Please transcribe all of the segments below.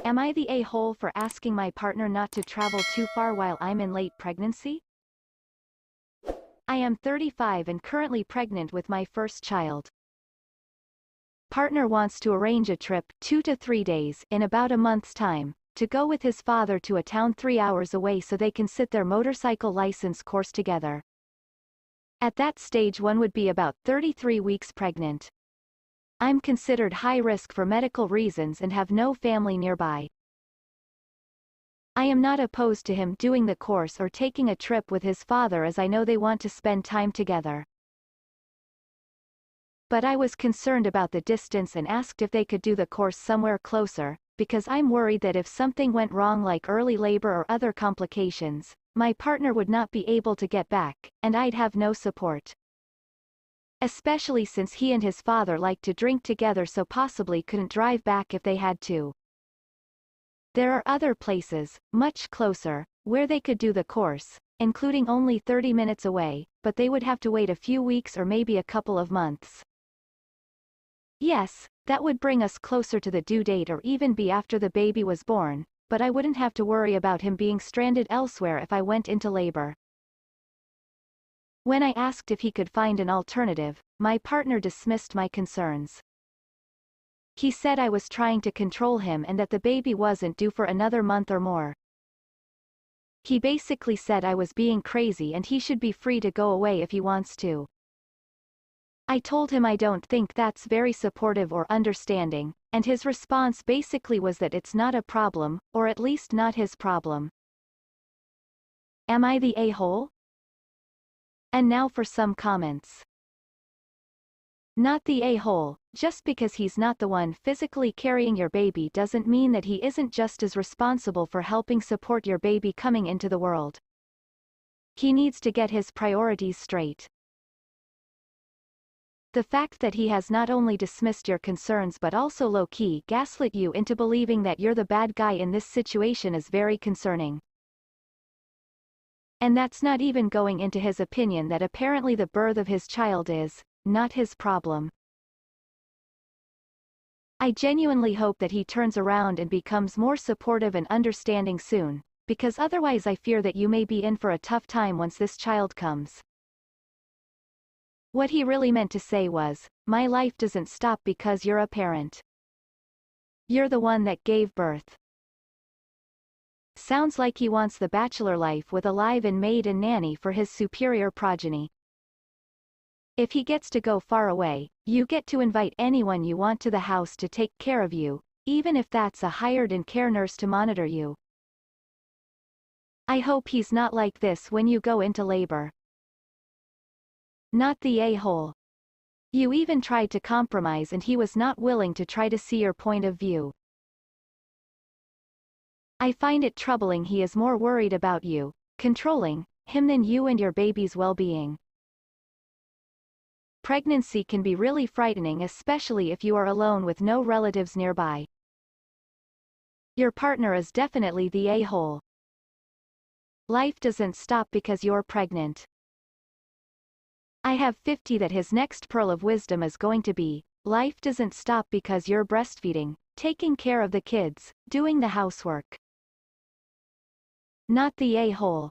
Am I the a-hole for asking my partner not to travel too far while I'm in late pregnancy? I am 35 and currently pregnant with my first child. Partner wants to arrange a trip 2 to 3 days in about a month's time to go with his father to a town 3 hours away so they can sit their motorcycle license course together. At that stage one would be about 33 weeks pregnant. I'm considered high risk for medical reasons and have no family nearby. I am not opposed to him doing the course or taking a trip with his father as I know they want to spend time together. But I was concerned about the distance and asked if they could do the course somewhere closer, because I'm worried that if something went wrong like early labor or other complications, my partner would not be able to get back, and I'd have no support. Especially since he and his father like to drink together so possibly couldn't drive back if they had to. There are other places, much closer, where they could do the course, including only 30 minutes away, but they would have to wait a few weeks or maybe a couple of months. Yes, that would bring us closer to the due date or even be after the baby was born, but I wouldn't have to worry about him being stranded elsewhere if I went into labor. When I asked if he could find an alternative, my partner dismissed my concerns. He said I was trying to control him and that the baby wasn't due for another month or more. He basically said I was being crazy and he should be free to go away if he wants to. I told him I don't think that's very supportive or understanding, and his response basically was that it's not a problem, or at least not his problem. Am I the a-hole? And now for some comments. Not the a-hole, just because he's not the one physically carrying your baby doesn't mean that he isn't just as responsible for helping support your baby coming into the world. He needs to get his priorities straight. The fact that he has not only dismissed your concerns but also low-key gaslit you into believing that you're the bad guy in this situation is very concerning. And that's not even going into his opinion that apparently the birth of his child is not his problem. I genuinely hope that he turns around and becomes more supportive and understanding soon, because otherwise I fear that you may be in for a tough time once this child comes. What he really meant to say was, my life doesn't stop because you're a parent. You're the one that gave birth. Sounds like he wants the bachelor life with a live-in maid and nanny for his superior progeny. If he gets to go far away, you get to invite anyone you want to the house to take care of you, even if that's a hired-in care nurse to monitor you. I hope he's not like this when you go into labor. Not the a-hole. You even tried to compromise and he was not willing to try to see your point of view. I find it troubling he is more worried about you, controlling him than you and your baby's well-being. Pregnancy can be really frightening, especially if you are alone with no relatives nearby. Your partner is definitely the a-hole. Life doesn't stop because you're pregnant. I have 50 that his next pearl of wisdom is going to be, life doesn't stop because you're breastfeeding, taking care of the kids, doing the housework. Not the a-hole.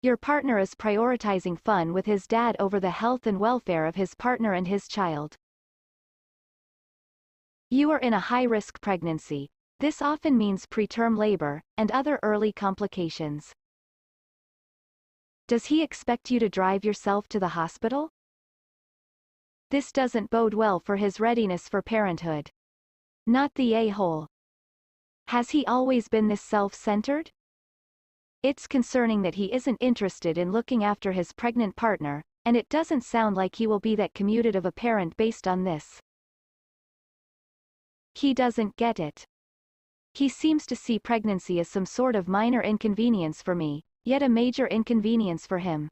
Your partner is prioritizing fun with his dad over the health and welfare of his partner and his child. You are in a high-risk pregnancy. This often means preterm labor, and other early complications. Does he expect you to drive yourself to the hospital? This doesn't bode well for his readiness for parenthood. Not the a-hole. Has he always been this self-centered? It's concerning that he isn't interested in looking after his pregnant partner, and it doesn't sound like he will be that commutative a parent based on this. He doesn't get it. He seems to see pregnancy as some sort of minor inconvenience for me, yet a major inconvenience for him.